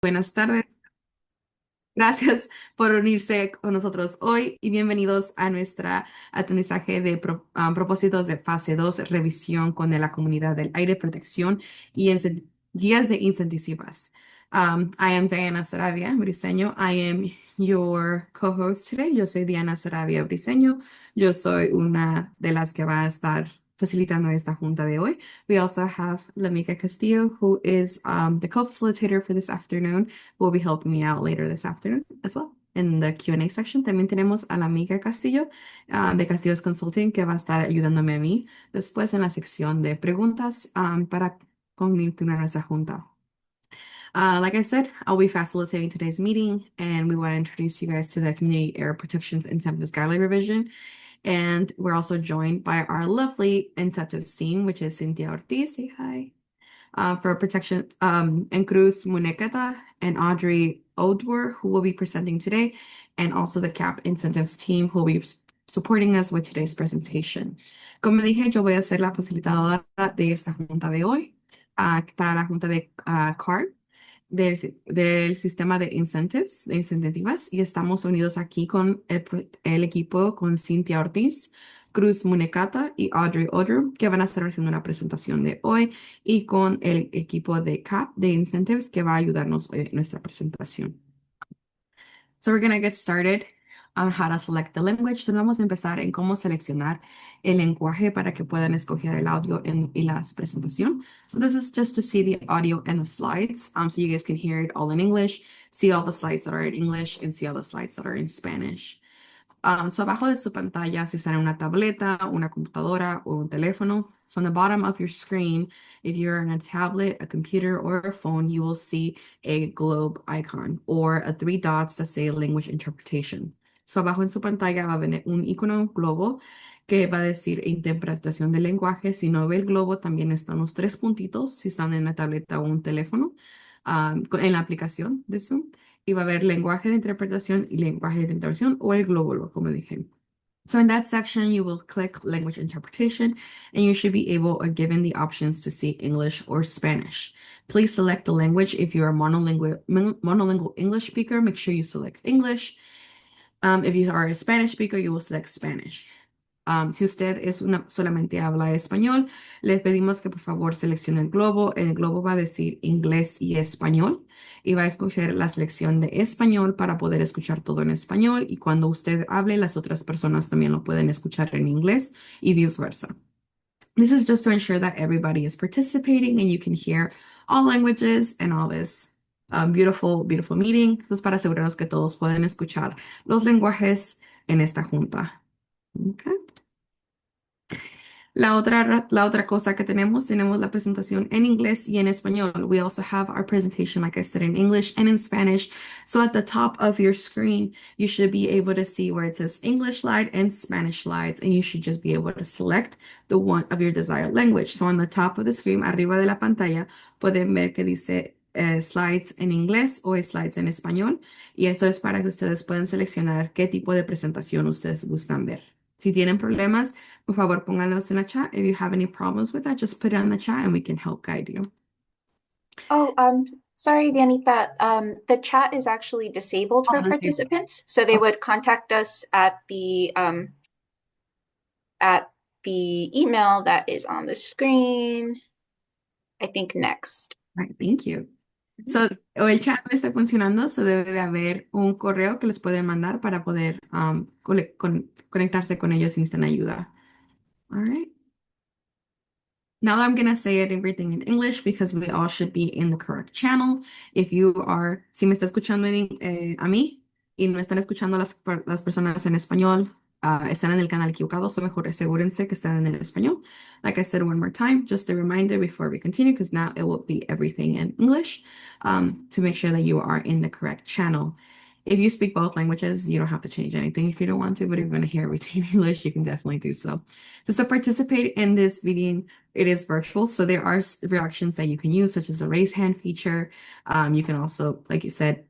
Buenas tardes, gracias por unirse con nosotros hoy y bienvenidos a nuestra aprendizaje de propósitos de fase 2, revisión con la comunidad del aire, protección y guías de incentivas. I am Diana Saravia Briseño. I am your co-host today. Yo soy Diana Saravia Briseño. Yo soy una de las que va a estar facilitando esta junta de hoy. We also have Lamika Castillo, who is the co-facilitator for this afternoon, will be helping me out later this afternoon as well. En the Q&A section también tenemos a la amiga Castillo, de Castillo's Consulting, que va a estar ayudándome a mí después en la sección de preguntas para continuar nuestra junta. Like I said, I'll be facilitating today's meeting, and we want to introduce you guys to the Community Air Protections Incentives Guideline Revision. And we're also joined by our lovely incentives team, which is Cynthia Ortiz. Say hi. For protection, and Cruz Muneketa and Audrey Odwer, who will be presenting today, and also the CAP incentives team, who will be supporting us with today's presentation. Como dije, yo voy a ser la facilitadora de esta junta de hoy, para la junta de CARD, del sistema de incentives, de incentivas, y estamos unidos aquí con el equipo, con Cynthia Ortiz, Cruz Munecata y Audrey Odru, que van a estar haciendo una presentación de hoy, y con el equipo de CAP de Incentives, que va a ayudarnos hoy en nuestra presentación. So we're going to get started on how to select the language. Entonces vamos a empezar en cómo seleccionar el lenguaje para que puedan escoger el audio y la presentación. So this is just to see the audio and the slides, so you guys can hear it all in English, see all the slides that are in English, and see all the slides that are in Spanish. So abajo de su pantalla, si está en una tableta, una computadora o un teléfono, so on the bottom of your screen, if you're on a tablet, a computer, or a phone, you will see a globe icon or a three dots that say language interpretation. So abajo en su pantalla va a venir un icono globo que va a decir interpretación del lenguaje. Si no ve el globo, también están los tres puntitos si están en una tableta o un teléfono, en la aplicación de Zoom. Y va a haber lenguaje de interpretación y lenguaje de interpretación o el glóbulo, como dije. So in that section, you will click language interpretation, and you should be able or given the options to see English or Spanish. Please select the language. If you're a monolingual English speaker, make sure you select English. If you are a Spanish speaker, you will select Spanish. Si usted solamente habla español, les pedimos que por favor seleccione el globo. El globo va a decir inglés y español y va a escoger la selección de español para poder escuchar todo en español, y cuando usted hable, las otras personas también lo pueden escuchar en inglés y viceversa. This is just to ensure that everybody is participating and you can hear all languages and all this beautiful, beautiful meeting. Entonces, para asegurarnos que todos pueden escuchar los lenguajes en esta junta. Okay. La otra cosa que tenemos la presentación en inglés y en español. We also have our presentation, like I said, in English and in Spanish. So at the top of your screen, you should be able to see where it says English slide and Spanish slides, and you should just be able to select the one of your desired language. So on the top of the screen, arriba de la pantalla, pueden ver que dice slides en inglés o slides en español, y eso es para que ustedes puedan seleccionar qué tipo de presentación ustedes gustan ver. Si tienen problemas, por favor, pónganlos en la chat. If you have any problems with that, just put it in the chat and we can help guide you. Oh, sorry, Danita. The chat is actually disabled for participants, so they would contact us at the email that is on the screen. I think next. All right, thank you. So, o el chat no está funcionando, so debe de haber un correo que les pueden mandar para poder conectarse con ellos si necesitan ayuda. All right. Now I'm going to say everything in English because we all should be in the correct channel. Si me está escuchando a mí y no están escuchando las personas en español, están en el canal equivocado, so mejor asegúrense que están en el español. Like I said one more time, just a reminder before we continue, because now it will be everything in English, to make sure that you are in the correct channel. If you speak both languages, you don't have to change anything if you don't want to, but if you want to hear everything in English, you can definitely do so. Just to participate in this meeting, it is virtual, so there are reactions that you can use, such as the raise hand feature. You can also, like you said,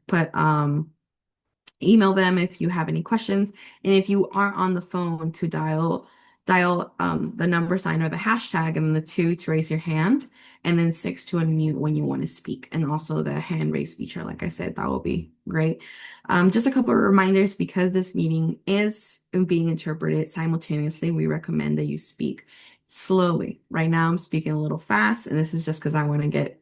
email them if you have any questions. And if you are on the phone, to dial dial the number sign or the hashtag, and then the 2 to raise your hand, and then 6 to unmute when you want to speak. And also the hand raise feature, like I said, that will be great. Just a couple of reminders, because this meeting is being interpreted simultaneously, we recommend that you speak slowly. Right now, I'm speaking a little fast, and this is just because I want to get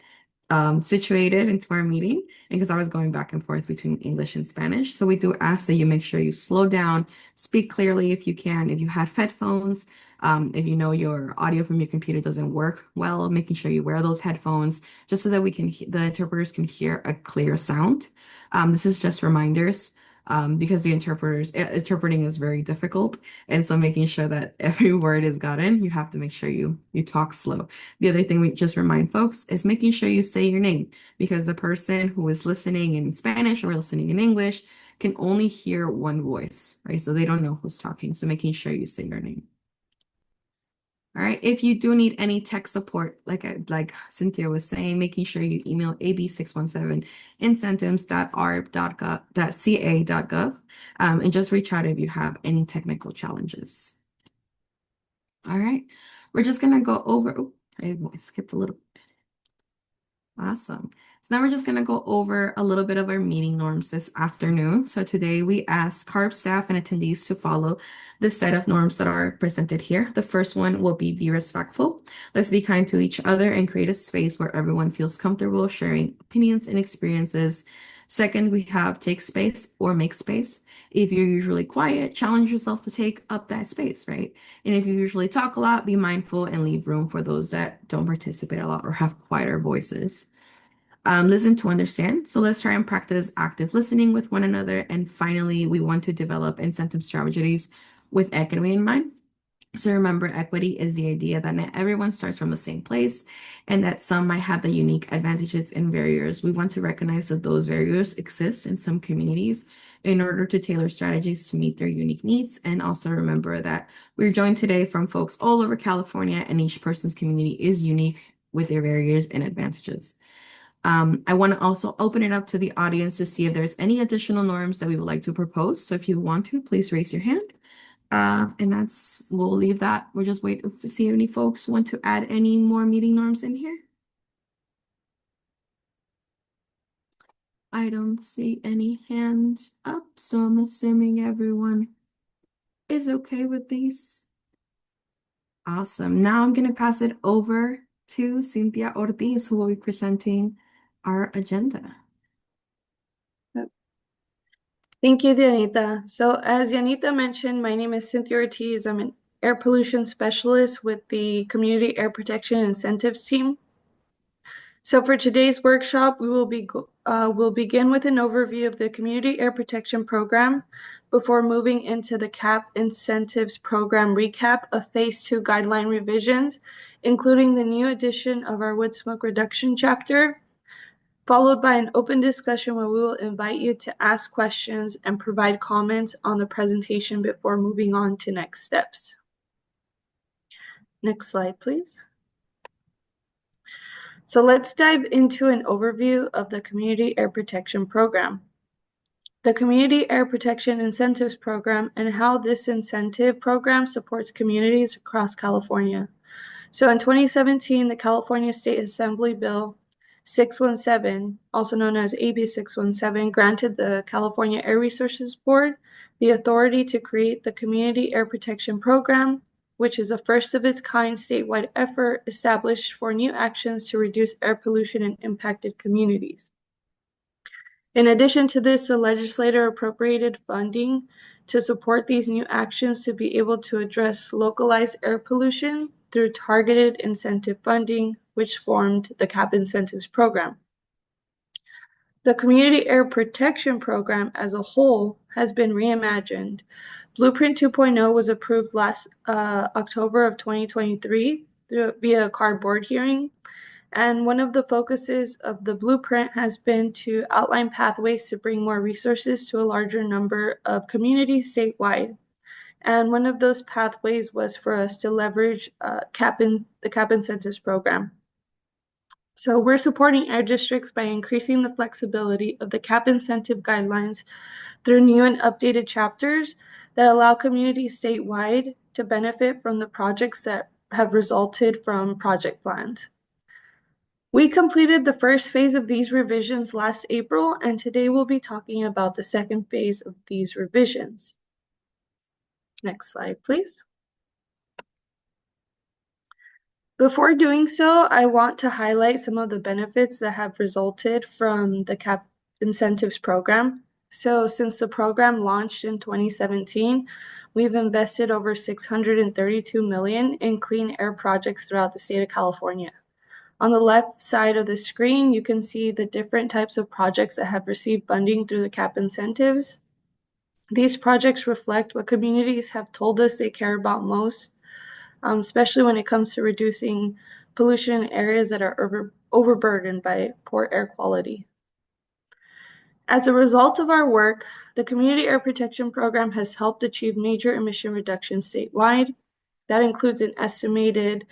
situated into our meeting and because I was going back and forth between English and Spanish. So we do ask that you make sure you slow down, speak clearly if you can. If you have headphones, if you know your audio from your computer doesn't work well, making sure you wear those headphones just so that the interpreters can hear a clear sound. This is just reminders. Because the interpreting is very difficult, and so making sure that every word is gotten, you have to make sure you talk slow. The other thing we just remind folks is making sure you say your name, because the person who is listening in Spanish or listening in English can only hear one voice, right? So they don't know who's talking. So making sure you say your name. All right. If you do need any tech support, like Cynthia was saying, making sure you email ab617incentives.arb.ca.gov, and just reach out if you have any technical challenges. All right. We're just going to go over. Oh, I skipped a little. Awesome. So now we're just going to go over a little bit of our meeting norms this afternoon. So today we ask CARB staff and attendees to follow the set of norms that are presented here. The first one will be respectful. Let's be kind to each other and create a space where everyone feels comfortable sharing opinions and experiences. Second, we have take space or make space. If you're usually quiet, challenge yourself to take up that space, right? And if you usually talk a lot, be mindful and leave room for those that don't participate a lot or have quieter voices. Listen to understand. So let's try and practice active listening with one another. And finally, we want to develop incentive strategies with equity in mind. So remember, equity is the idea that not everyone starts from the same place and that some might have the unique advantages and barriers. We want to recognize that those barriers exist in some communities in order to tailor strategies to meet their unique needs. And also remember that we're joined today from folks all over California, and each person's community is unique with their barriers and advantages. I want to also open it up to the audience to see if there's any additional norms that we would like to propose. So if you want to, please raise your hand. And we'll leave that. We'll just wait to see if any folks want to add any more meeting norms in here. I don't see any hands up, so I'm assuming everyone is okay with these. Awesome. Now I'm going to pass it over to Cynthia Ortiz, who will be presenting our agenda. Thank you, Dianita. So as Dianita mentioned, my name is Cynthia Ortiz. I'm an air pollution specialist with the Community Air Protection Incentives team. So for today's workshop, we'll begin with an overview of the Community Air Protection Program before moving into the CAP Incentives Program recap of Phase 2 guideline revisions, including the new addition of our wood smoke reduction chapter, followed by an open discussion where we will invite you to ask questions and provide comments on the presentation before moving on to next steps. Next slide, please. So let's dive into an overview of the Community Air Protection Program. The Community Air Protection Incentives Program and how this incentive program supports communities across California. So in 2017, the California State Assembly Bill 617, also known as AB 617, granted the California Air Resources Board the authority to create the Community Air Protection Program, which is a first of its kind statewide effort established for new actions to reduce air pollution in impacted communities. In addition to this, the legislature appropriated funding to support these new actions to be able to address localized air pollution through targeted incentive funding, which formed the CAP Incentives Program. The Community Air Protection Program as a whole has been reimagined. Blueprint 2.0 was approved last October of 2023 via a CARB board hearing. And one of the focuses of the blueprint has been to outline pathways to bring more resources to a larger number of communities statewide. And one of those pathways was for us to leverage the CAP Incentives Program. So we're supporting air districts by increasing the flexibility of the CAP Incentive Guidelines through new and updated chapters that allow communities statewide to benefit from the projects that have resulted from project plans. We completed the first phase of these revisions last April, and today we'll be talking about the second phase of these revisions. Next slide, please. Before doing so, I want to highlight some of the benefits that have resulted from the CAP Incentives Program. So since the program launched in 2017, we've invested over $632 million in clean air projects throughout the state of California. On the left side of the screen, you can see the different types of projects that have received funding through the CAP incentives. These projects reflect what communities have told us they care about most, especially when it comes to reducing pollution in areas that are overburdened by poor air quality. As a result of our work, the Community Air Protection Program has helped achieve major emission reductions statewide. That includes an estimated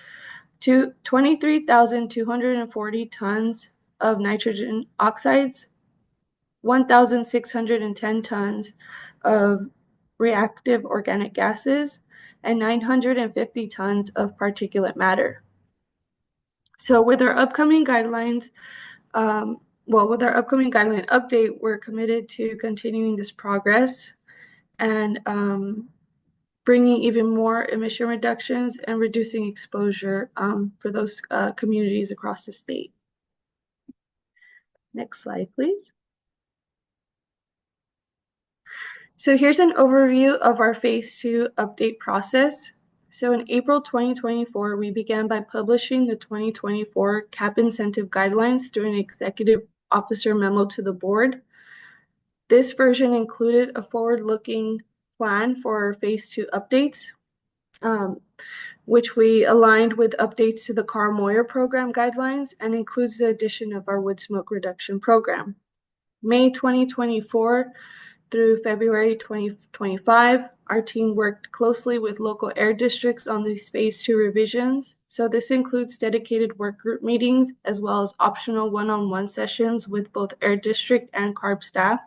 23,240 tons of nitrogen oxides, 1,610 tons of reactive organic gases, and 950 tons of particulate matter. So with our upcoming guidelines, with our upcoming guideline update, we're committed to continuing this progress and bringing even more emission reductions and reducing exposure for those communities across the state. Next slide, please. So here's an overview of our Phase 2 update process. So in April 2024, we began by publishing the 2024 CAP Incentive Guidelines through an executive officer memo to the board. This version included a forward-looking plan for our Phase 2 updates, which we aligned with updates to the Carl Moyer Program guidelines and includes the addition of our wood smoke reduction program. May 2024 through February 2025, our team worked closely with local air districts on these Phase 2 revisions. So this includes dedicated work group meetings as well as optional one-on-one sessions with both air district and CARB staff.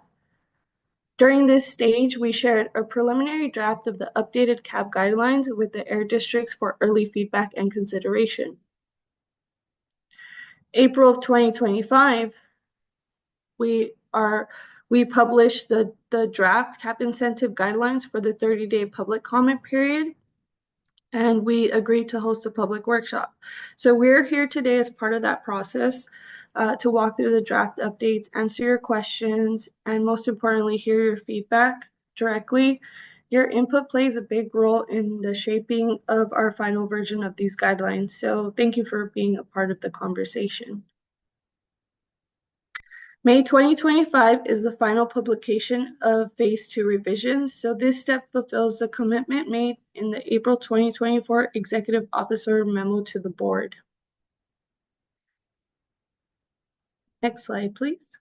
During this stage, we shared a preliminary draft of the updated CAP guidelines with the air districts for early feedback and consideration. April of 2025, we published the draft CAP incentive guidelines for the 30-day public comment period, and we agreed to host a public workshop. So we're here today as part of that process to walk through the draft updates, answer your questions, and most importantly, hear your feedback directly. Your input plays a big role in the shaping of our final version of these guidelines. So thank you for being a part of the conversation. May 2025 is the final publication of Phase 2 revisions. So this step fulfills the commitment made in the April 2024 Executive Officer memo to the board. Next slide, please.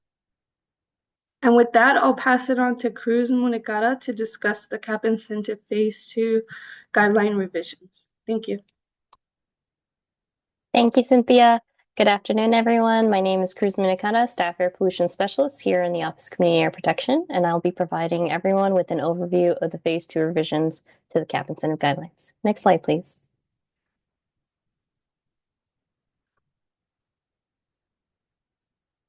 And with that, I'll pass it on to Cruz Munecara to discuss the CAP Incentive Phase 2 guideline revisions. Thank you. Thank you, Cynthia. Good afternoon, everyone. My name is Cruz Munecara, Staff Air Pollution Specialist here in the Office of Community Air Protection, and I'll be providing everyone with an overview of the Phase 2 revisions to the CAP Incentive Guidelines. Next slide, please.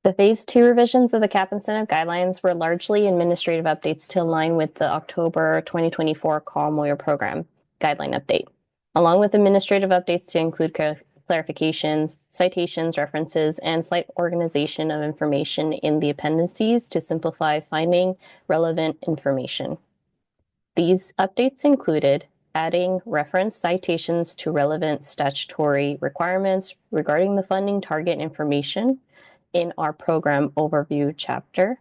The Phase 2 revisions of the CAP Incentive Guidelines were largely administrative updates to align with the October 2024 Carl Moyer Program guideline update, along with administrative updates to include clarifications, citations, references, and slight organization of information in the appendices to simplify finding relevant information. These updates included adding reference citations to relevant statutory requirements regarding the funding target information in our program overview chapter,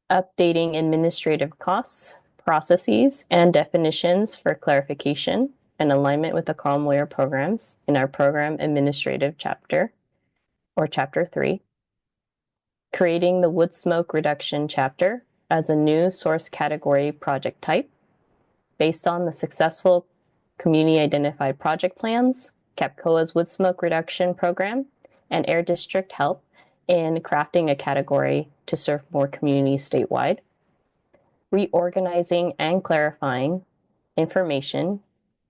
updating administrative costs, processes, and definitions for clarification and alignment with the Carl Moyer programs in our program administrative chapter, or chapter 3, creating the wood smoke reduction chapter as a new source category project type based on the successful community identified project plans, CAPCOA's wood smoke reduction program, and Air District help in crafting a category to serve more communities statewide, reorganizing and clarifying information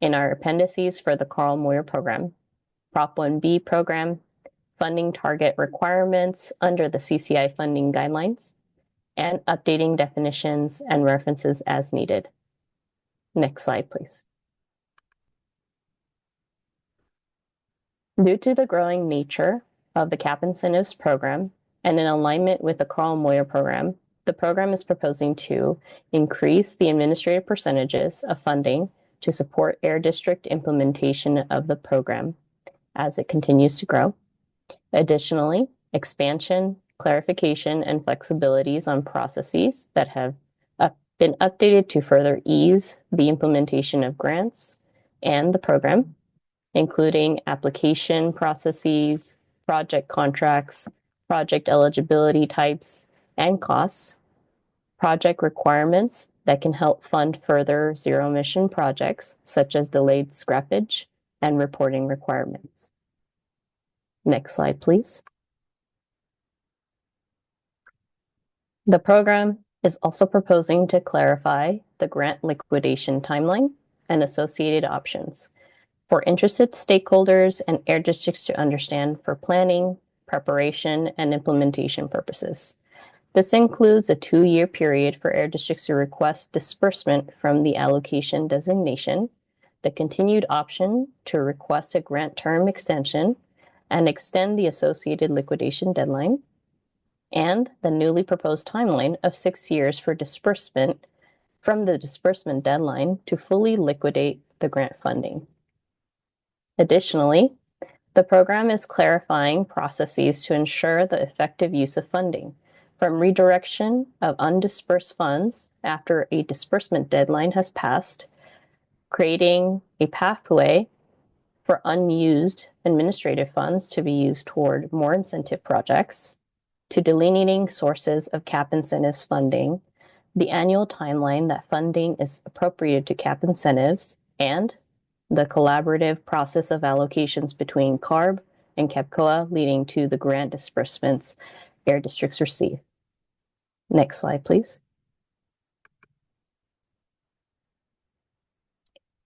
in our appendices for the Carl Moyer program, Prop 1B program, funding target requirements under the CCI funding guidelines, and updating definitions and references as needed. Next slide, please. Due to the growing nature of the CAP incentives program and in alignment with the Carl Moyer program, the program is proposing to increase the administrative percentages of funding to support Air District implementation of the program as it continues to grow. Additionally, expansion, clarification, and flexibilities on processes that have been updated to further ease the implementation of grants and the program, including application processes, project contracts, project eligibility types and costs, project requirements that can help fund further zero-emission projects, such as delayed scrappage and reporting requirements. Next slide, please. The program is also proposing to clarify the grant liquidation timeline and associated options for interested stakeholders and air districts to understand for planning, preparation, and implementation purposes. This includes a 2-year period for air districts to request disbursement from the allocation designation, the continued option to request a grant term extension and extend the associated liquidation deadline, and the newly proposed timeline of 6 years for disbursement from the disbursement deadline to fully liquidate the grant funding. Additionally, the program is clarifying processes to ensure the effective use of funding, from redirection of undisbursed funds after a disbursement deadline has passed, creating a pathway for unused administrative funds to be used toward more incentive projects, to delineating sources of CAP incentives funding, the annual timeline that funding is appropriated to CAP incentives, and the collaborative process of allocations between CARB and CAPCOA leading to the grant disbursements air districts receive. Next slide, please.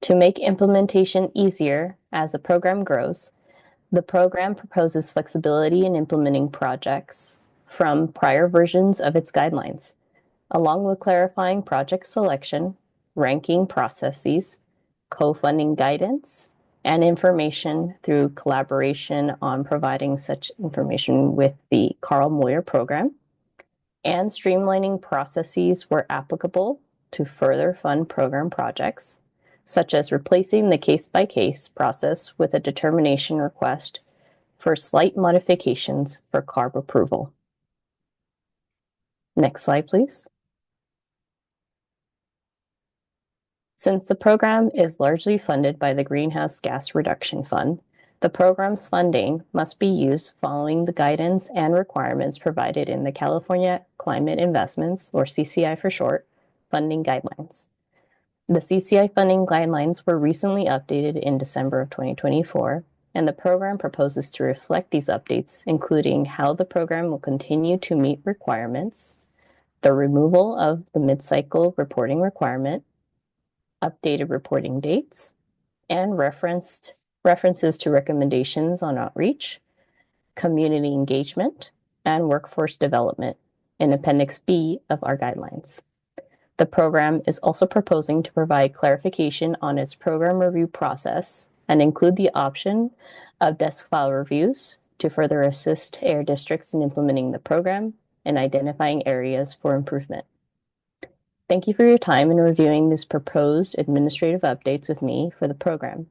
To make implementation easier as the program grows, the program proposes flexibility in implementing projects from prior versions of its guidelines, along with clarifying project selection, ranking processes, co-funding guidance, and information through collaboration on providing such information with the Carl Moyer program, and streamlining processes where applicable to further fund program projects, such as replacing the case-by-case process with a determination request for slight modifications for CARB approval. Next slide, please. Since the program is largely funded by the Greenhouse Gas Reduction Fund, the program's funding must be used following the guidance and requirements provided in the California Climate Investments, or CCI for short, funding guidelines. The CCI funding guidelines were recently updated in December of 2024, and the program proposes to reflect these updates, including how the program will continue to meet requirements, the removal of the mid-cycle reporting requirement, updated reporting dates, and references to recommendations on outreach, community engagement, and workforce development in Appendix B of our guidelines. The program is also proposing to provide clarification on its program review process and include the option of desk file reviews to further assist air districts in implementing the program and identifying areas for improvement. Thank you for your time in reviewing these proposed administrative updates with me for the program.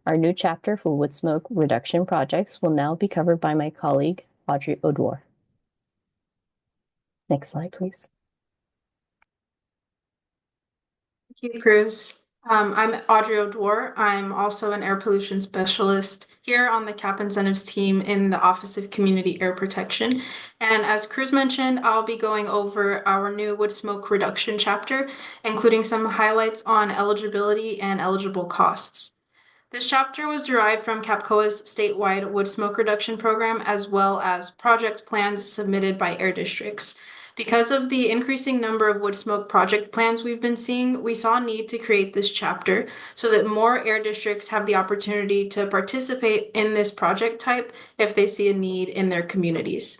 Our new chapter for wood smoke reduction projects will now be covered by my colleague, Audrey Odwar. Next slide, please. Thank you, Cruz. I'm Audrey Odwar. I'm also an air pollution specialist here on the CAP incentives team in the Office of Community Air Protection. And as Cruz mentioned, I'll be going over our new wood smoke reduction chapter, including some highlights on eligibility and eligible costs. This chapter was derived from CAPCOA's statewide wood smoke reduction program, as well as project plans submitted by air districts. Because of the increasing number of woodsmoke project plans we've been seeing, we saw a need to create this chapter so that more air districts have the opportunity to participate in this project type if they see a need in their communities.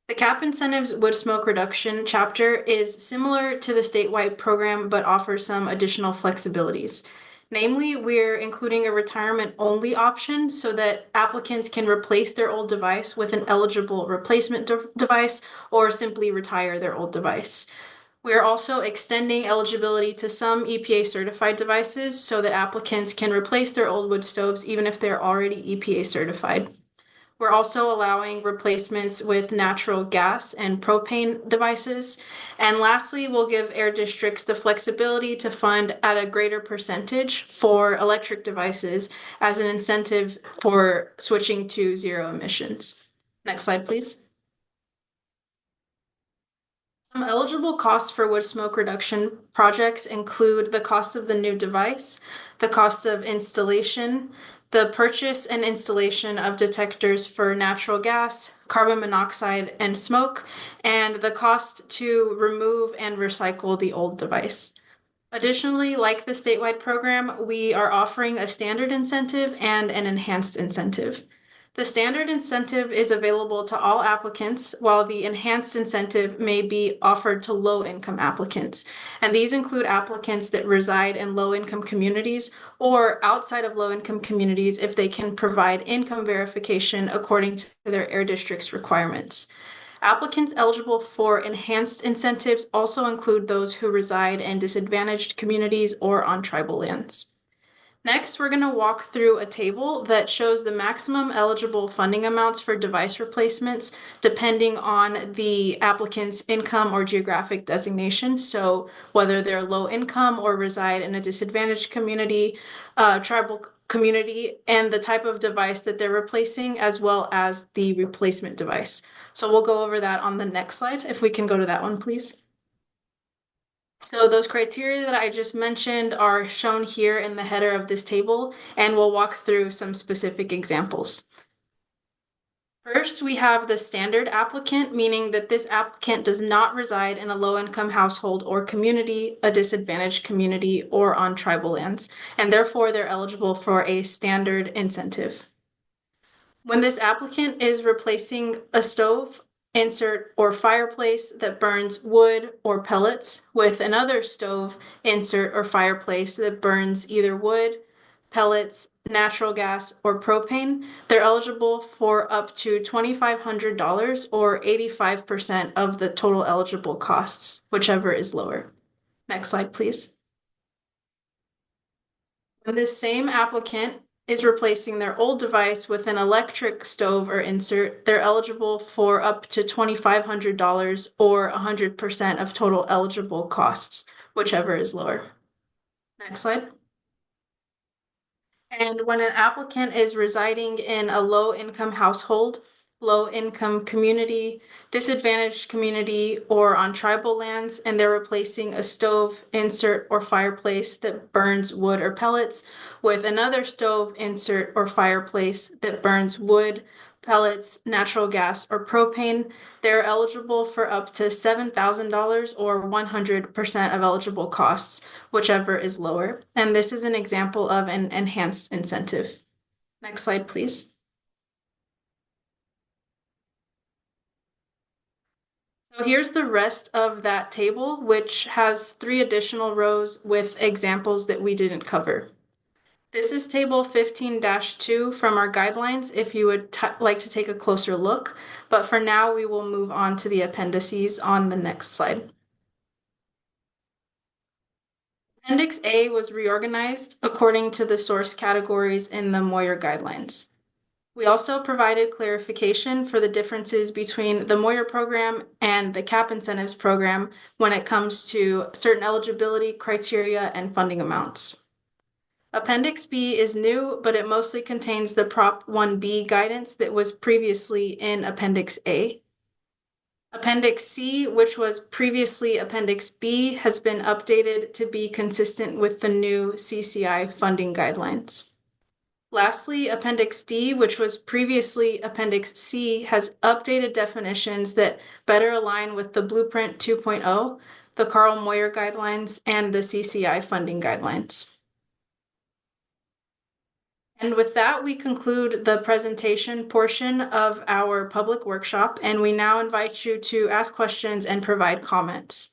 The CAP Incentives Wood Smoke Reduction chapter is similar to the statewide program but offers some additional flexibilities. Namely, we're including a retirement-only option so that applicants can replace their old device with an eligible replacement device or simply retire their old device. We're also extending eligibility to some EPA-certified devices so that applicants can replace their old wood stoves even if they're already EPA-certified. We're also allowing replacements with natural gas and propane devices. And lastly, we'll give air districts the flexibility to fund at a greater percentage for electric devices as an incentive for switching to zero emissions. Next slide, please. Some eligible costs for wood smoke reduction projects include the cost of the new device, the cost of installation, the purchase and installation of detectors for natural gas, carbon monoxide, and smoke, and the cost to remove and recycle the old device. Additionally, like the statewide program, we are offering a standard incentive and an enhanced incentive. The standard incentive is available to all applicants, while the enhanced incentive may be offered to low-income applicants. And these include applicants that reside in low-income communities or outside of low-income communities if they can provide income verification according to their air district's requirements. Applicants eligible for enhanced incentives also include those who reside in disadvantaged communities or on tribal lands. Next, we're going to walk through a table that shows the maximum eligible funding amounts for device replacements depending on the applicant's income or geographic designation. So whether they're low income or reside in a disadvantaged community, tribal community, and the type of device that they're replacing, as well as the replacement device. So we'll go over that on the next slide. If we can go to that one, please. So those criteria that I just mentioned are shown here in the header of this table, and we'll walk through some specific examples. First, we have the standard applicant, meaning that this applicant does not reside in a low-income household or community, a disadvantaged community, or on tribal lands, and therefore they're eligible for a standard incentive. When this applicant is replacing a stove, insert, or fireplace that burns wood or pellets with another stove, insert, or fireplace that burns either wood, pellets, natural gas, or propane, they're eligible for up to $2,500 or 85% of the total eligible costs, whichever is lower. Next slide, please. When this same applicant is replacing their old device with an electric stove or insert, they're eligible for up to $2,500 or 100% of total eligible costs, whichever is lower. Next slide. And when an applicant is residing in a low-income household, low-income community, disadvantaged community, or on tribal lands, and they're replacing a stove, insert, or fireplace that burns wood or pellets with another stove, insert, or fireplace that burns wood, pellets, natural gas, or propane, they're eligible for up to $7,000 or 100% of eligible costs, whichever is lower. And this is an example of an enhanced incentive. Next slide, please. So here's the rest of that table, which has 3 additional rows with examples that we didn't cover. This is table 15-2 from our guidelines if you would like to take a closer look, but for now we will move on to the appendices on the next slide. Appendix A was reorganized according to the source categories in the Moyer Guidelines. We also provided clarification for the differences between the Moyer program and the CAP Incentives program when it comes to certain eligibility criteria and funding amounts. Appendix B is new, but it mostly contains the Prop 1B guidance that was previously in Appendix A. Appendix C, which was previously Appendix B, has been updated to be consistent with the new CCI funding guidelines. Lastly, Appendix D, which was previously Appendix C, has updated definitions that better align with the Blueprint 2.0, the Carl Moyer Guidelines, and the CCI funding guidelines. And with that, we conclude the presentation portion of our public workshop, and we now invite you to ask questions and provide comments.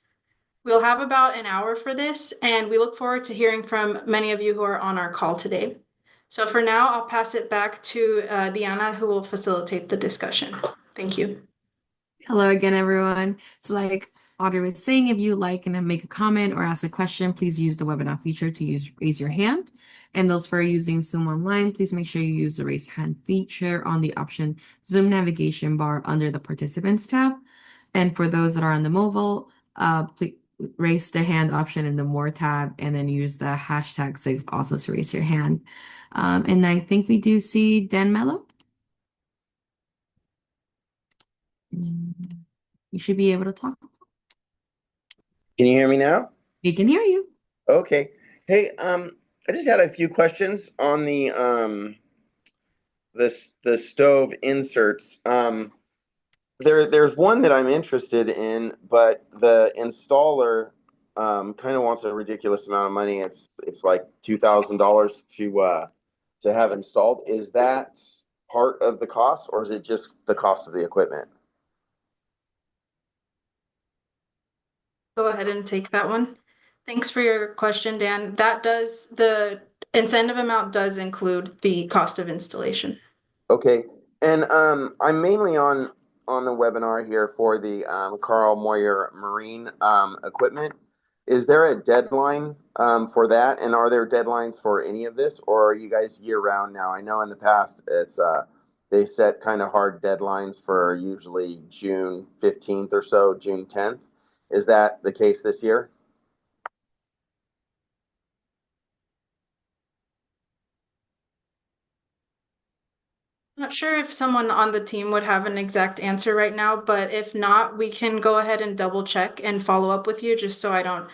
We'll have about an hour for this, and we look forward to hearing from many of you who are on our call today. So for now, I'll pass it back to Diana, who will facilitate the discussion. Thank you. Hello again, everyone. So like Audrey was saying, if you like and make a comment or ask a question, please use the webinar feature to raise your hand. And those for using Zoom online, please make sure you use the raise hand feature on the option Zoom navigation bar under the participants tab. And for those that are on the mobile, please raise the hand option in the more tab and then use the hashtag 6 also to raise your hand. And I think we do see Dan Mello. You should be able to talk. Can you hear me now? We can hear you. Okay. Hey, I just had a few questions on the stove inserts. There's one that I'm interested in, but the installer kind of wants a ridiculous amount of money. It's like $2,000 to have installed. Is that part of the cost, or is it just the cost of the equipment? Go ahead and take that one. Thanks for your question, Dan. The incentive amount does include the cost of installation. Okay. And I'm mainly on the webinar here for the Carl Moyer Marine equipment. Is there a deadline for that? And are there deadlines for any of this, or are you guys year round now? I know in the past it's they set kind of hard deadlines for usually June 15th or so, June 10th. Is that the case this year? Not sure if someone on the team would have an exact answer right now, but if not, we can go ahead and double check and follow up with you just so I don't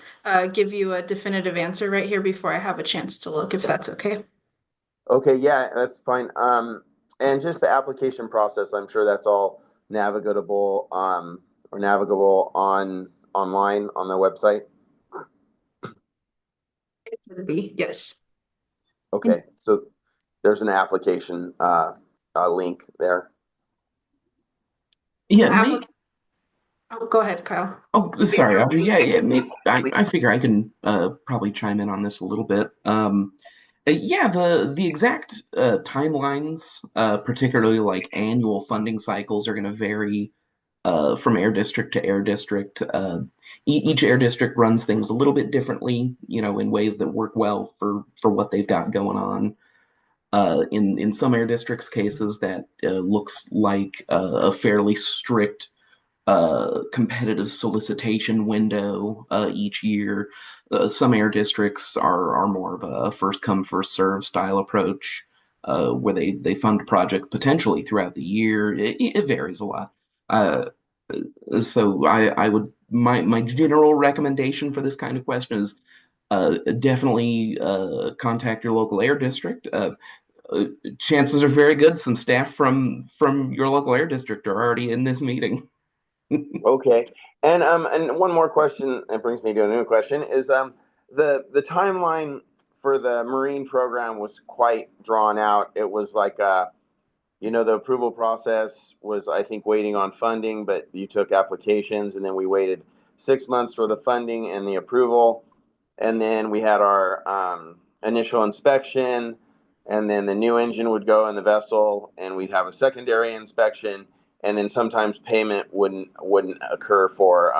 give you a definitive answer right here before I have a chance to look, if that's okay. Okay, yeah, that's fine. And just the application process, I'm sure that's all navigable or navigable online on the website. It would be, yes. Okay, so there's an application link there. Yeah, Oh, go ahead, Kyle. oh, sorry, Audrey. Yeah. I figure I can probably chime in on this a little bit. Yeah, the exact timelines, particularly like annual funding cycles, are going to vary from air district to air district. Each air district runs things a little bit differently, in ways that work well for what they've got going on. In some air districts' cases, that looks like a fairly strict competitive solicitation window each year. Some air districts are more of a first come first serve style approach, where they fund projects potentially throughout the year. It varies a lot. So I would my general recommendation for this kind of question is definitely contact your local air district. Chances are very good some staff from your local air district are already in this meeting. Okay, and one more question that brings me to a new question is the timeline for the Marine program was quite drawn out. It was like the approval process was, I think, waiting on funding, but you took applications, and then we waited 6 months for the funding and the approval, and then we had our initial inspection, and then the new engine would go in the vessel, and we'd have a secondary inspection, and then sometimes payment wouldn't occur for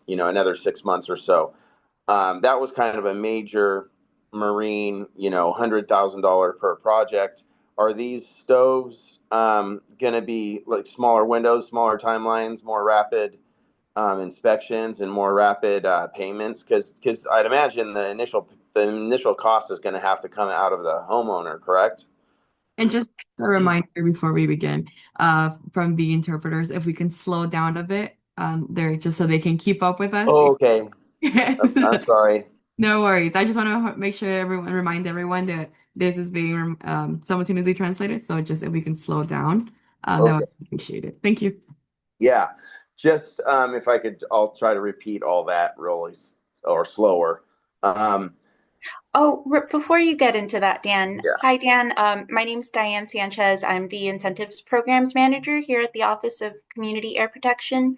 another 6 months or so. That was kind of a major Marine, $100,000 per project. Are these stoves going to be like smaller windows, smaller timelines, more rapid inspections, and more rapid payments? Because I'd imagine the initial cost is going to have to come out of the homeowner, correct? And just a reminder before we begin, from the interpreters, if we can slow down a bit, there just so they can keep up with us. Oh, okay. I'm sorry. No worries. I just want to make sure remind everyone that this is being simultaneously translated. So just if we can slow down, that Okay. would be appreciated. Thank you. Yeah. Just if I could, I'll try to repeat all that really or slower. Um, Oh, before you get into that, Dan. yeah. Hi, Dan. My name's Diane Sanchez. I'm the Incentives Programs Manager here at the Office of Community Air Protection.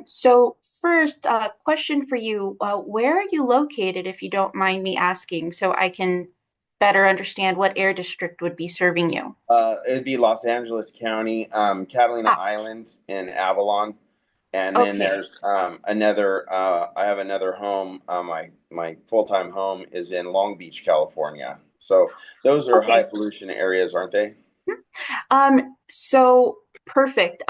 So first, question for you. Where are you located, if you don't mind me asking, so I can better understand what air district would be serving you? It'd be Los Angeles County, Catalina Ah, Island in Avalon. And then okay. there's another. I have another home. My full time home is in Long Beach, California. So those are high Okay. pollution areas, aren't they? So perfect.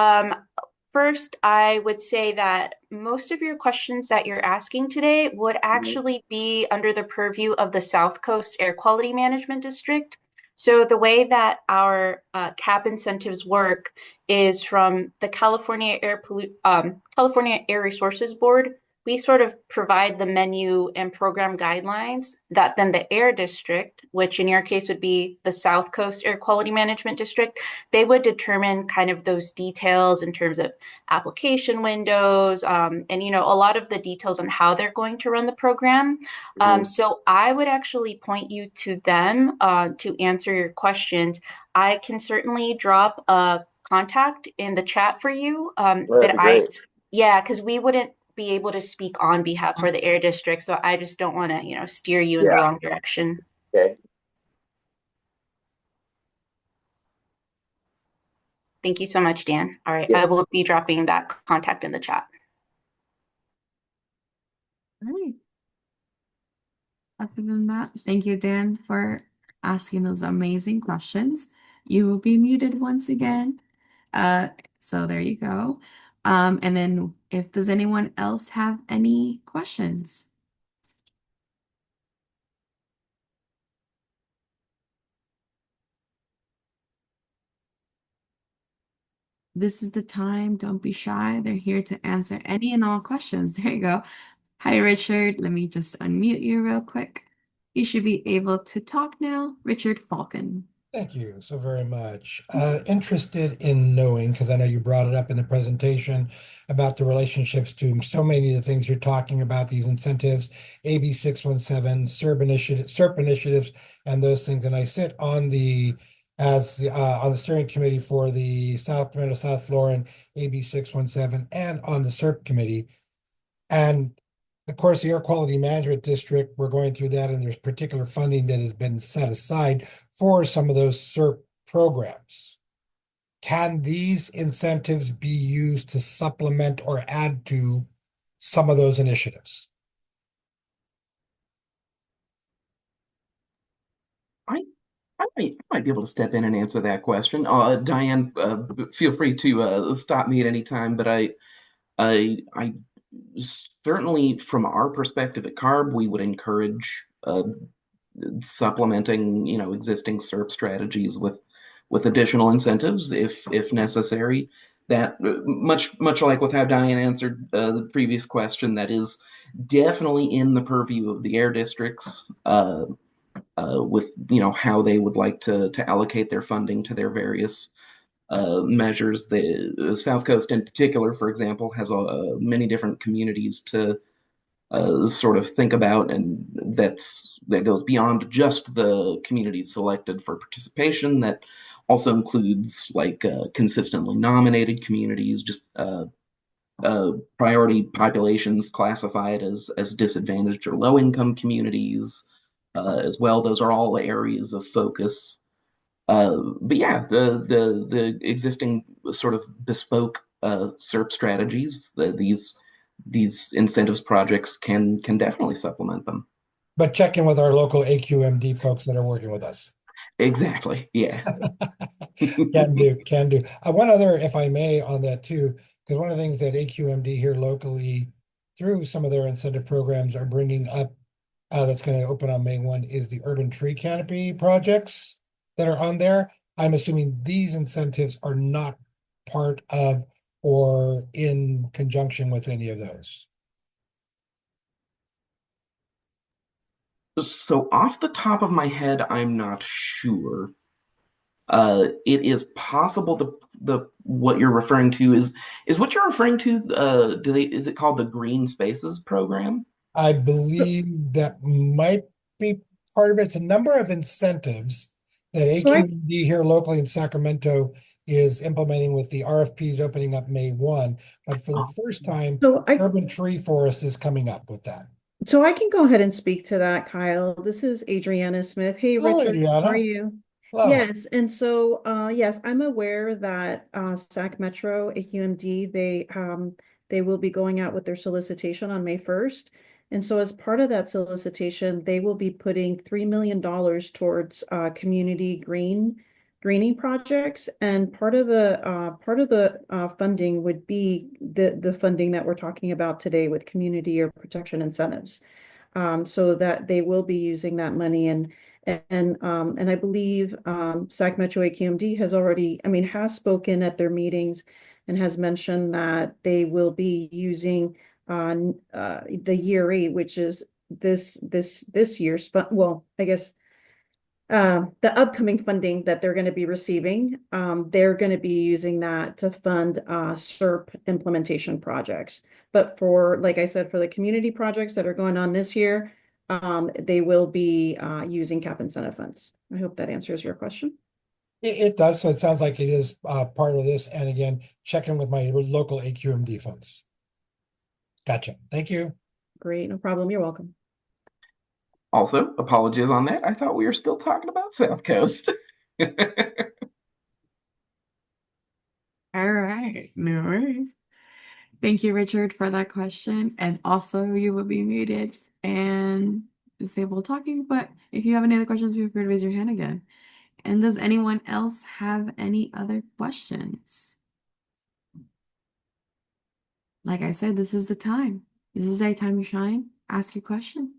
First, I would say that most of your questions that you're asking today would Mhm. actually be under the purview of the South Coast Air Quality Management District. So the way that our CAP incentives work is from the California Air Resources Board. We sort of provide the menu and program guidelines that then the Air District, which in your case would be the South Coast Air Quality Management District, they would determine kind of those details in terms of application windows, and a lot of the details on how they're going to run the program. Mhm. So I would actually point you to them to answer your questions. I can certainly drop a contact in the chat for you, Well, that'd be great. yeah, because we wouldn't be able to speak on behalf for the air district, so I just don't want to, steer you in the Yeah. wrong direction. Okay. Thank you so much, Dan. All right, Yeah. I will be dropping that contact in the chat. All right. Other than that, thank you, Dan, for asking those amazing questions. You will be muted once again. Uh, so there you go. And then if does anyone else have any questions? This is the time. Don't be shy. They're here to answer any and all questions. There you go. Hi, Richard. Let me just unmute you real quick. You should be able to talk now. Richard Falcon. Thank you so very much. Interested in knowing, because I know you brought it up in the presentation about the relationships to so many of the things you're talking about, these incentives, AB 617, SERP initiatives, and those things. And I sit on on the steering committee for the South Pimento South Florida AB 617 and on the SERP committee. And of course, the Air Quality Management District, we're going through that, and there's particular funding that has been set aside for some of those SERP programs. Can these incentives be used to supplement or add to some of those initiatives? I I might be able to step in and answer that question. Diane, feel free to stop me at any time, but I certainly, from our perspective at CARB, we would encourage supplementing, existing SERP strategies with additional incentives if necessary. That much like with how Diane answered the previous question, that is definitely in the purview of the air districts. With how they would like to allocate their funding to their various measures. The South Coast, in particular, for example, has many different communities to sort of think about, and that goes beyond just the communities selected for participation. That also includes like consistently nominated communities, just priority populations classified as disadvantaged or low income communities as well. Those are all areas of focus. But yeah, the existing sort of bespoke SERP strategies, these incentives projects can definitely supplement them. But check in with our local AQMD folks that are working with us. Exactly. Yeah. Can do, can do. One other, if I may, on that too, because one of the things that AQMD here locally, through some of their incentive programs, are bringing up that's going to open on May 1 is the urban tree canopy projects that are on there. I'm assuming these incentives are not part of or in conjunction with any of those. So off the top of my head, I'm not sure. It is possible the what you're referring to is what you're referring to. Is it called the Green Spaces program? I believe that might be part of it. It's a number of incentives that So I AQMD here locally in Sacramento is implementing with the RFPs opening up May 1. But for the first time, So I Urban Tree Forest is coming up with that. so I can go ahead and speak to that, Kyle. This is Adriana Smith. Hey, Hello, Richard, how are Adriana. you? Hello. Yes, and so yes, I'm aware that SAC Metro, AQMD, they will be going out with their solicitation on May 1st. And so as part of that solicitation, they will be putting $3 million towards community greening projects. And part of the funding would be the funding that we're talking about today with community or protection incentives. So that they will be using that money and I believe SAC Metro AQMD has already, I mean, has spoken at their meetings and has mentioned that they will be using the year eight, which is this year's well, I guess the upcoming funding that they're going to be receiving, they're going to be using that to fund SERP implementation projects. But for, like I said, for the community projects that are going on this year, they will be using cap incentive funds. I hope that answers your question. It does. So it sounds like it is part of this. And again, check in with my local AQMD folks. Gotcha. Thank you. Great, no problem. You're welcome. Also, apologies on that. I thought we were still talking about South Coast. All right, no worries. Thank you, Richard, for that question. And also, you will be muted and disable talking. But if you have any other questions, feel free to raise your hand again. And does anyone else have any other questions? Like I said, this is the time. This is a time to shine. Ask your question.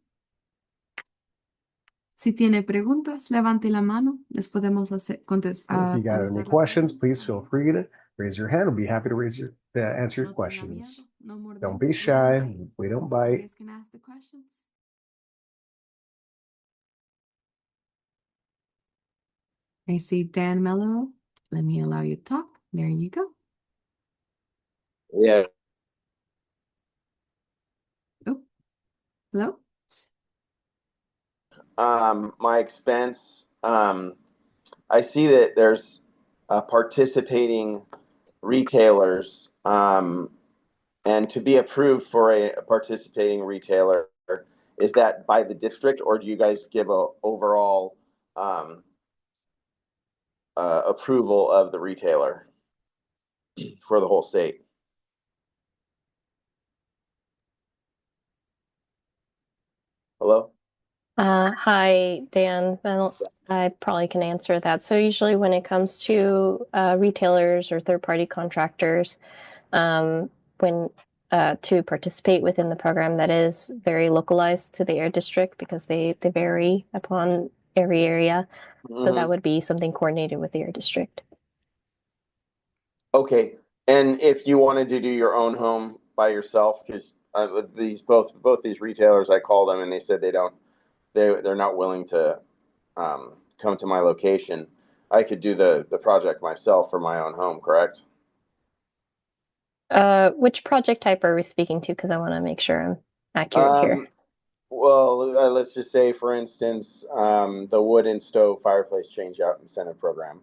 Si tiene preguntas, levante la mano. Les podemos If you got any contestar questions, rápidamente please con feel ellos. free to raise your hand. We'll be happy to answer your No tenga miedo, questions. no morder, Don't be we don't shy. bite. We don't You bite. guys can ask the questions. I see Dan Mello. Let me allow you to talk. There you go. Yeah. Oh, hello? My expense, I see that there's participating retailers, and to be approved for a participating retailer, is that by the district, or do you guys give a overall approval of the retailer for the whole state? Hello? Hi, Dan. Well, I probably can answer that. So usually when it comes to retailers or third-party contractors, when to participate within the program, that is very localized to the air district because they vary upon every area. So that would be something coordinated with the air district. Okay. And if you wanted to do your own home by yourself, because both these retailers, I called them and they said they're not willing to come to my location. I could do the project myself for my own home, correct? Which project type are we speaking to? Because I want to make sure I'm accurate here. Well, let's just say, for instance, the wood and stove fireplace change out incentive program.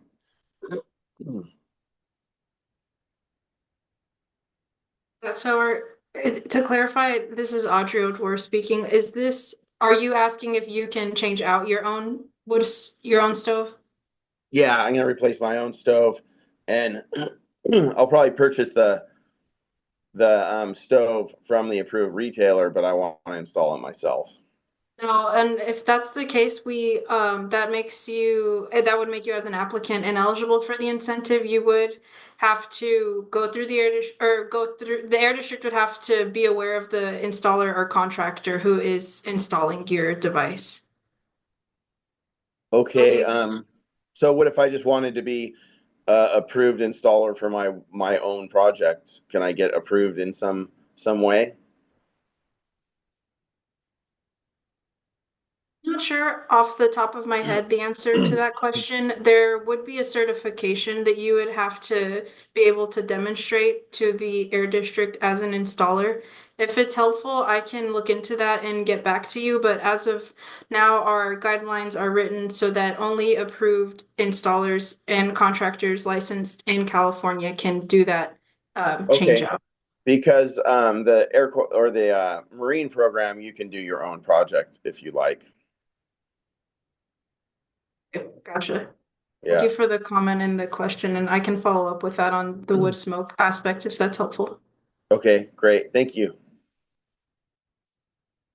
So, to clarify, this is Audrey O'Dwyer speaking. Are you asking if you can change out your own stove? Yeah, I'm gonna replace my own stove, and I'll probably purchase the stove from the approved retailer, but I want to install it myself. No, and if that's the case, that would make you as an applicant ineligible for the incentive. You would have to go through the air district would have to be aware of the installer or contractor who is installing your device. Okay, so what if I just wanted to be approved installer for my own project? Can I get approved in some way? Not sure off the top of my head the answer to that question. There would be a certification that you would have to be able to demonstrate to the air district as an installer. If it's helpful, I can look into that and get back to you. But as of now, our guidelines are written so that only approved installers and contractors licensed in California can do that change Okay. out. Because the or the marine program, you can do your own project if you like. Gotcha. Thank Yeah. you for the comment and the question, and I can follow up with that on the wood smoke aspect if that's helpful. Okay, great. Thank you.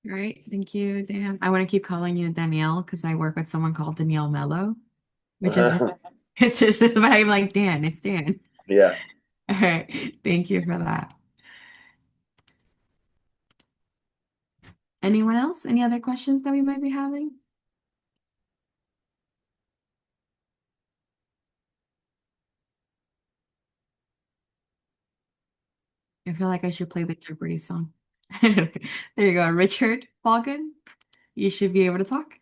All right, thank you, Dan. I want to keep calling you Danielle because I work with someone called Danielle Mello, which is it's just but I'm like Dan, it's Dan. Yeah. All right, thank you for that. Anyone else? Any other questions that we might be having? I feel like I should play the Jeopardy song. There you go, Richard Falcon. You should be able to talk.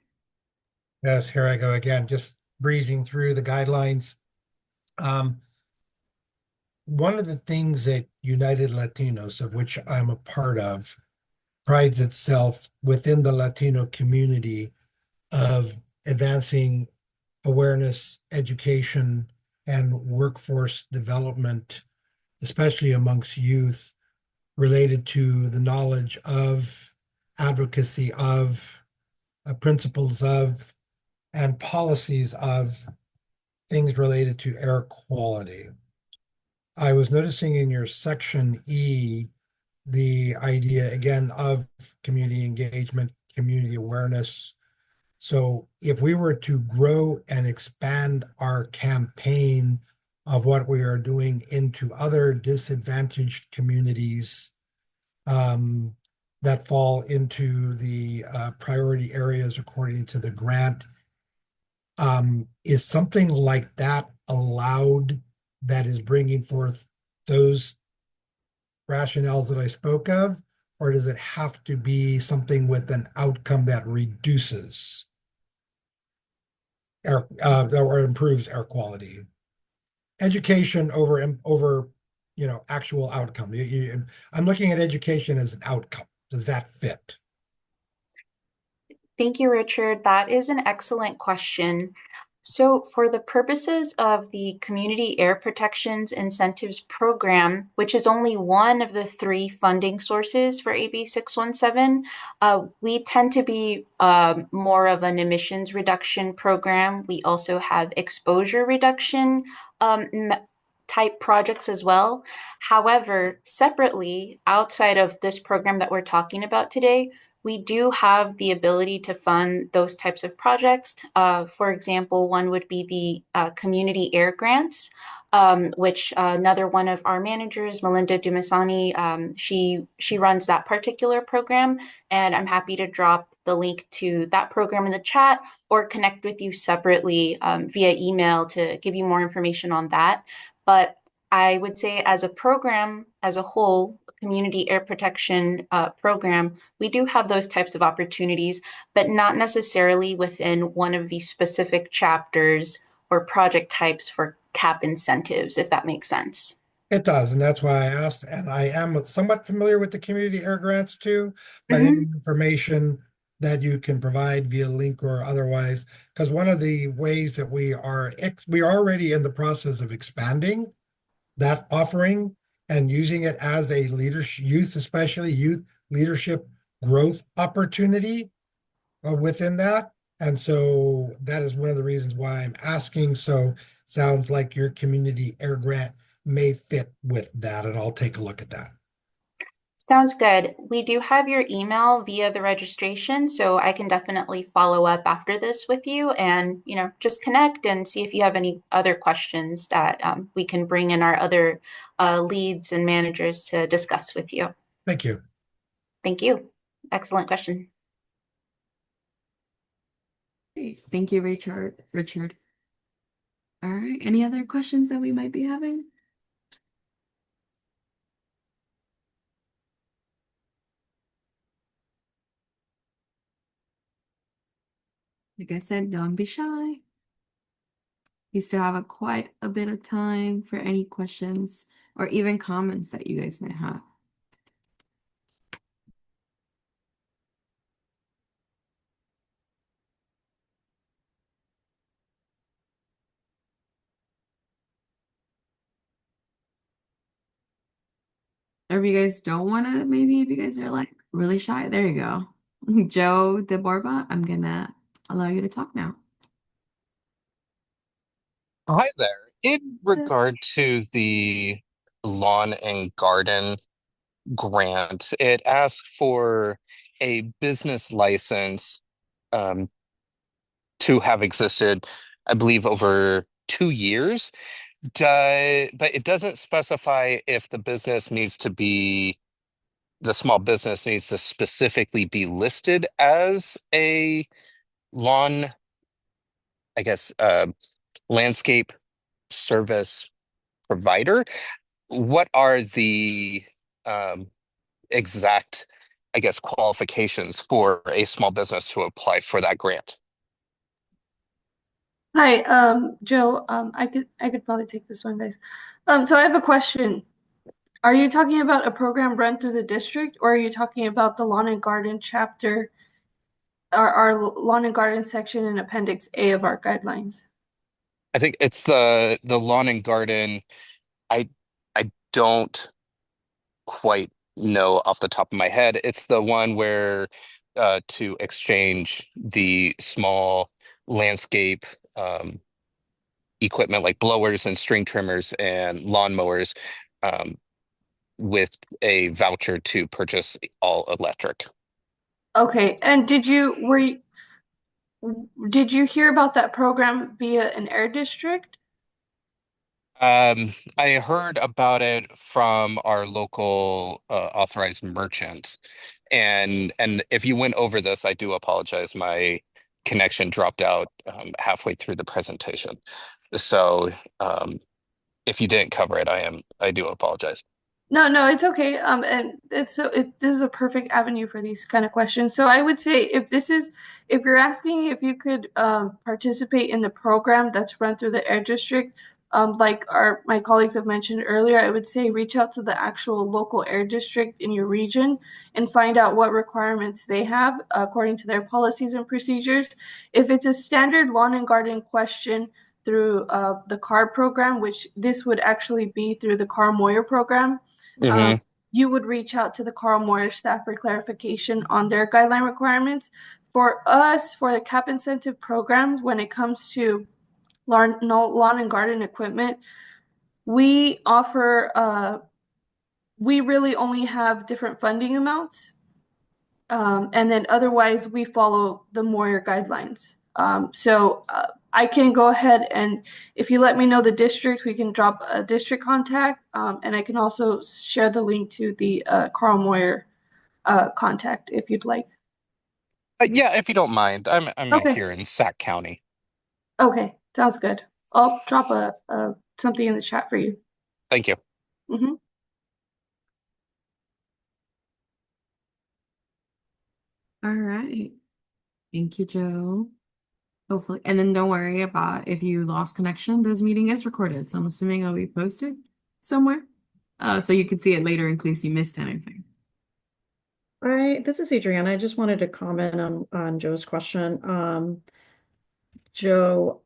Yes, here I go again, just breezing through the guidelines. One of the things that United Latinos, of which I'm a part of, prides itself within the Latino community of advancing awareness, education, and workforce development, especially amongst youth, related to the knowledge of, advocacy of, principles of, and policies of things related to air quality. I was noticing in your section E, the idea again of community engagement, community awareness. So if we were to grow and expand our campaign of what we are doing into other disadvantaged communities that fall into the priority areas according to the grant, is something like that allowed that is bringing forth those rationales that I spoke of, or does it have to be something with an outcome that reduces air or improves air quality? Education over actual outcome. I'm looking at education as an outcome. Does that fit? Thank you, Richard. That is an excellent question. So for the purposes of the Community Air Protections Incentives Program, which is only one of the three funding sources for AB 617, we tend to be more of an emissions reduction program. We also have exposure reduction type projects as well. However, separately, outside of this program that we're talking about today, we do have the ability to fund those types of projects. For example, one would be the community air grants, which another one of our managers, Melinda Dumasani, she runs that particular program, and I'm happy to drop the link to that program in the chat or connect with you separately via email to give you more information on that. But I would say as a program, as a whole, community air protection program, we do have those types of opportunities, but not necessarily within one of these specific chapters or project types for CAP incentives, if that makes sense. It does, and that's why I asked, and I am somewhat familiar with the community air grants too, but any information that you can provide via link or otherwise, because one of the ways that we are already in the process of expanding that offering and using it as a especially youth leadership growth opportunity within that. And so that is one of the reasons why I'm asking. So sounds like your community air grant may fit with that, and I'll take a look at that. Sounds good. We do have your email via the registration, so I can definitely follow up after this with you and, just connect and see if you have any other questions that we can bring in our other leads and managers to discuss with you. Thank you. Thank you. Excellent question. Thank you, Richard. All right. Any other questions that we might be having? Like I said, don't be shy. We still have quite a bit of time for any questions or even comments that you guys might have. Or if you guys don't want to, maybe if you guys are like really shy, there you go. Joe DeBorba, I'm gonna allow you to talk now. Hi there. In regard to the lawn and garden grant, it asks for a business license um, to have existed, I believe, over 2 years. But it doesn't specify if the small business needs to specifically be listed as a lawn, I guess, landscape service provider. What are the um, exact, I guess, qualifications for a small business to apply for that grant? Hi, Joe. I could probably take this one, guys. So I have a question. Are you talking about a program run through the district, or are you talking about the lawn and garden chapter, our lawn and garden section in Appendix A of our guidelines? I think it's the lawn and garden. I don't quite know off the top of my head. It's the one where to exchange the small landscape equipment like blowers and string trimmers and lawnmowers um, with a voucher to purchase all electric. Okay, and did you hear about that program via an air district? I heard about it from our local authorized merchant, and if you went over this, I do apologize. My connection dropped out halfway through the presentation. So if you didn't cover it, I do apologize. No, no, it's okay. And this is a perfect avenue for these kind of questions. So I would say if you're asking if you could participate in the program that's run through the air district, like my colleagues have mentioned earlier, I would say reach out to the actual local air district in your region and find out what requirements they have according to their policies and procedures. If it's a standard lawn and garden question through the CAR program, which this would actually be through the CAR Moyer program, Hmm. you would reach out to the Carl Moyer staff for clarification on their guideline requirements. For us, for the CAP incentive program, when it comes to lawn and garden equipment, we really only have different funding amounts. And then otherwise, we follow the Moyer guidelines. So I can go ahead and if you let me know the district, we can drop a district contact, and I can also share the link to the Carl Moyer contact if you'd like. Yeah, if you don't mind, I'm Okay. here in Sac County. Okay, sounds good. I'll drop something in the chat for you. Thank you. Mm-hmm. All right. Thank you, Joe. Hopefully, and then don't worry about if you lost connection. This meeting is recorded, so I'm assuming it'll be posted somewhere, so you can see it later in case you missed anything. All right, this is Adriana. I just wanted to comment on Joe's question. Joe,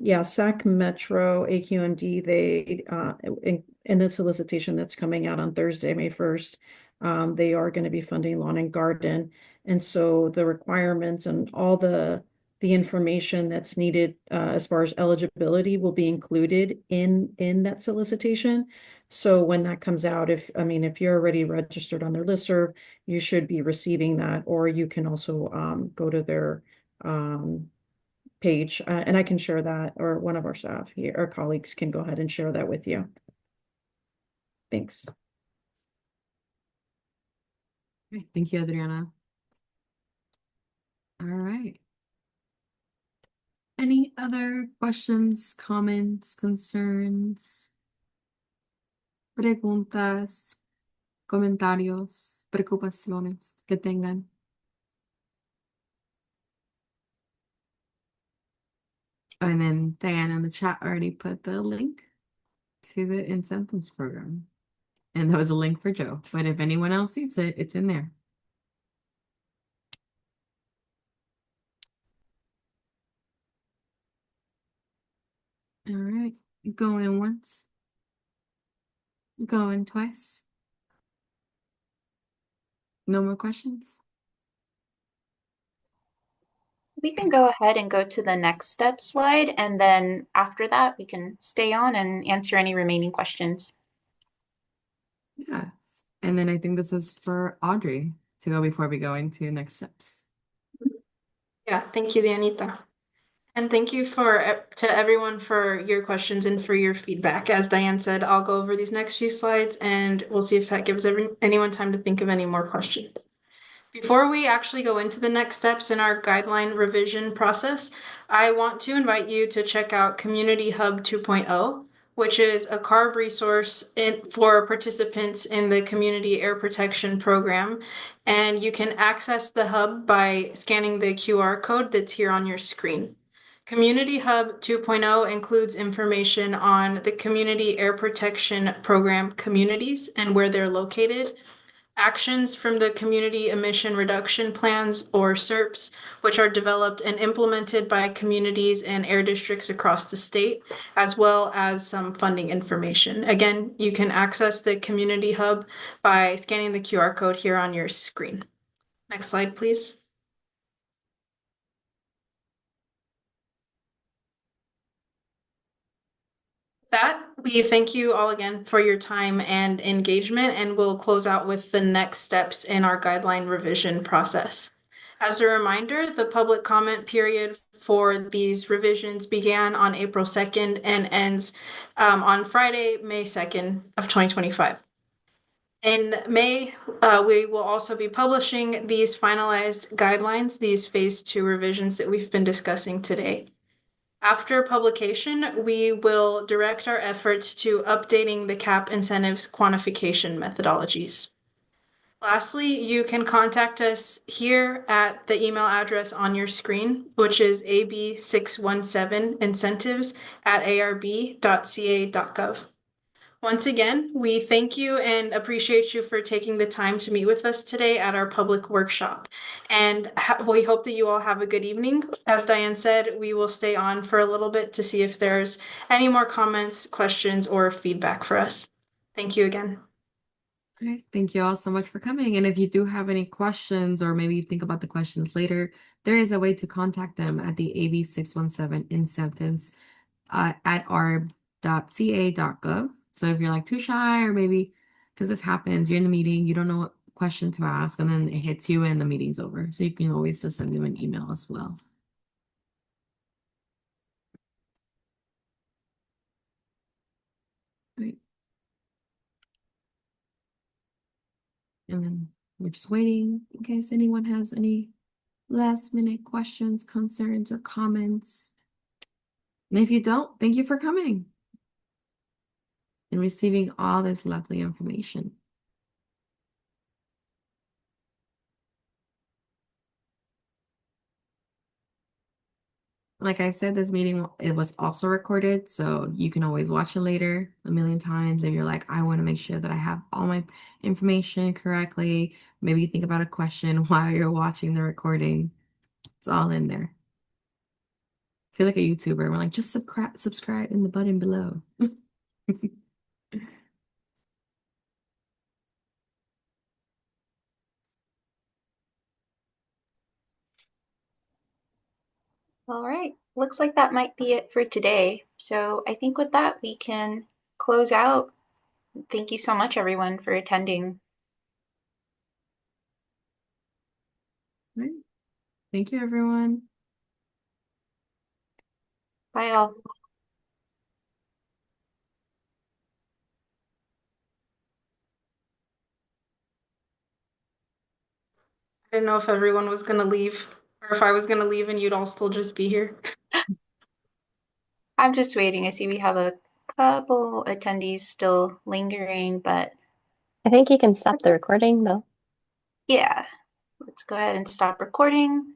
yeah, SAC Metro, AQMD, they in the solicitation that's coming out on Thursday, May 1st, they are going to be funding lawn and garden. And so the requirements and all the information that's needed as far as eligibility will be included in that solicitation. So when that comes out, if you're already registered on their listserv, you should be receiving that, or you can also go to their page, and I can share that, or one of our staff here, our colleagues can go ahead and share that with you. Thanks. Right. Thank you, Adriana. All right. Any other questions, comments, concerns, preguntas, comentarios, preocupaciones que tengan? And then Diana in the chat already put the link to the incentives program. And that was a link for Joe. But if anyone else needs it, it's in there. All right. Going once. Going twice. No more questions? We can go ahead and go to the next step slide, and then after that, we can stay on and answer any remaining questions. Yeah. And then I think this is for Audrey to go before we go into next steps. Yeah, thank you, Dianita. And thank you to everyone for your questions and for your feedback. As Diane said, I'll go over these next few slides and we'll see if that gives anyone time to think of any more questions. Before we actually go into the next steps in our guideline revision process, I want to invite you to check out Community Hub 2.0, which is a CARB resource for participants in the Community Air Protection Program. And you can access the hub by scanning the QR code that's here on your screen. Community Hub 2.0 includes information on the Community Air Protection Program communities and where they're located, actions from the Community Emission Reduction Plans, or CERPs, which are developed and implemented by communities and air districts across the state, as well as some funding information. Again, you can access the Community Hub by scanning the QR code here on your screen. Next slide, please. That, we thank you all again for your time and engagement, and we'll close out with the next steps in our guideline revision process. As a reminder, the public comment period for these revisions began on April 2nd and ends on Friday, May 2nd of 2025. In May, we will also be publishing these finalized guidelines, these phase 2 revisions that we've been discussing today. After publication, we will direct our efforts to updating the CAP incentives quantification methodologies. Lastly, you can contact us here at the email address on your screen, which is ab617incentives@arb.ca.gov. Once again, we thank you and appreciate you for taking the time to meet with us today at our public workshop. And we hope that you all have a good evening. As Diane said, we will stay on for a little bit to see if there's any more comments, questions, or feedback for us. Thank you again. All right. Thank you all so much for coming. And if you do have any questions or maybe think about the questions later, there is a way to contact them at the AB617 incentives at arb.ca.gov. So if you're like too shy or maybe because this happens, you're in the meeting, you don't know what question to ask, and then it hits you and the meeting's over. So you can always just send them an email as well. Right. And then we're just waiting in case anyone has any last minute questions, concerns, or comments. And if you don't, thank you for coming and receiving all this lovely information. Like I said, this meeting, it was also recorded, so you can always watch it later a million times if you're like, I want to make sure that I have all my information correctly. Maybe you think about a question while you're watching the recording. It's all in there. I feel like a YouTuber. We're like, just subscribe in the button below. All right, looks like that might be it for today. So I think with that, we can close out. Thank you so much, everyone, for attending. Right. Thank you, everyone. Bye, all. I didn't know if everyone was going to leave or if I was going to leave and you'd all still just be here. I'm just waiting. I see we have a couple attendees still lingering, but I think you can stop the recording though. yeah, let's go ahead and stop recording.